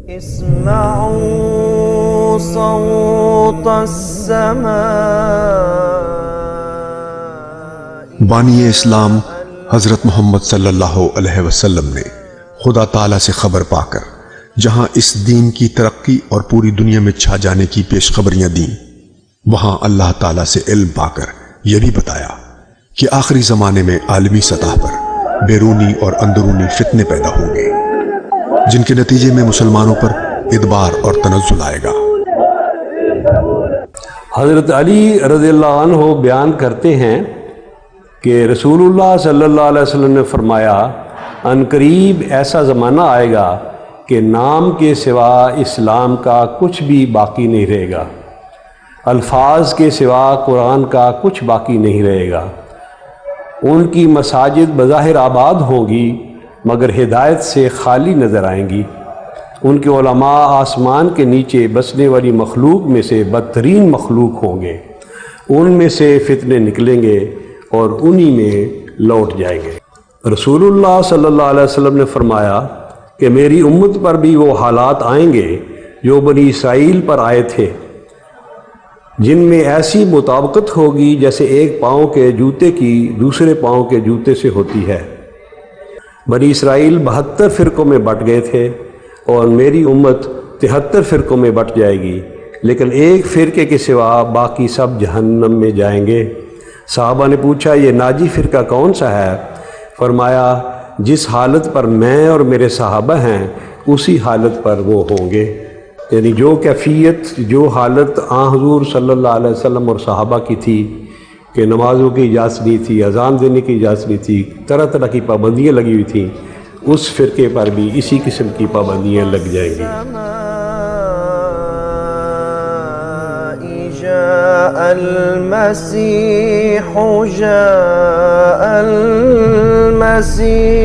اسمعوا صوت السماء۔ بانی اسلام حضرت محمد صلی اللہ علیہ وسلم نے خدا تعالیٰ سے خبر پا کر جہاں اس دین کی ترقی اور پوری دنیا میں چھا جانے کی پیشخبریاں دیں، وہاں اللہ تعالیٰ سے علم پا کر یہ بھی بتایا کہ آخری زمانے میں عالمی سطح پر بیرونی اور اندرونی فتنے پیدا ہوں گے، جن کے نتیجے میں مسلمانوں پر ادبار اور تنزل آئے گا۔ حضرت علی رضی اللہ عنہ بیان کرتے ہیں کہ رسول اللہ صلی اللہ علیہ وسلم نے فرمایا، ان قریب ایسا زمانہ آئے گا کہ نام کے سوا اسلام کا کچھ بھی باقی نہیں رہے گا، الفاظ کے سوا قرآن کا کچھ باقی نہیں رہے گا۔ ان کی مساجد بظاہر آباد ہوں گی مگر ہدایت سے خالی نظر آئیں گی۔ ان کے علماء آسمان کے نیچے بسنے والی مخلوق میں سے بدترین مخلوق ہوں گے، ان میں سے فتنے نکلیں گے اور انہی میں لوٹ جائیں گے۔ رسول اللہ صلی اللہ علیہ وسلم نے فرمایا کہ میری امت پر بھی وہ حالات آئیں گے جو بنی اسرائیل پر آئے تھے، جن میں ایسی مطابقت ہوگی جیسے ایک پاؤں کے جوتے کی دوسرے پاؤں کے جوتے سے ہوتی ہے۔ بنی اسرائیل 72 فرقوں میں بٹ گئے تھے اور میری امت 73 فرقوں میں بٹ جائے گی، لیکن ایک فرقے کے سوا باقی سب جہنم میں جائیں گے۔ صحابہ نے پوچھا، یہ ناجی فرقہ کون سا ہے؟ فرمایا، جس حالت پر میں اور میرے صحابہ ہیں اسی حالت پر وہ ہوں گے۔ یعنی جو کیفیت، جو حالت آن حضور صلی اللہ علیہ وسلم اور صحابہ کی تھی کہ نمازوں کی اجازت نہیں تھی، اذان دینے کی اجازت نہیں تھی، طرح طرح کی پابندیاں لگی ہوئی تھیں، اس فرقے پر بھی اسی قسم کی پابندیاں لگ جائیں گی۔ جاء المسيح جاء المسيح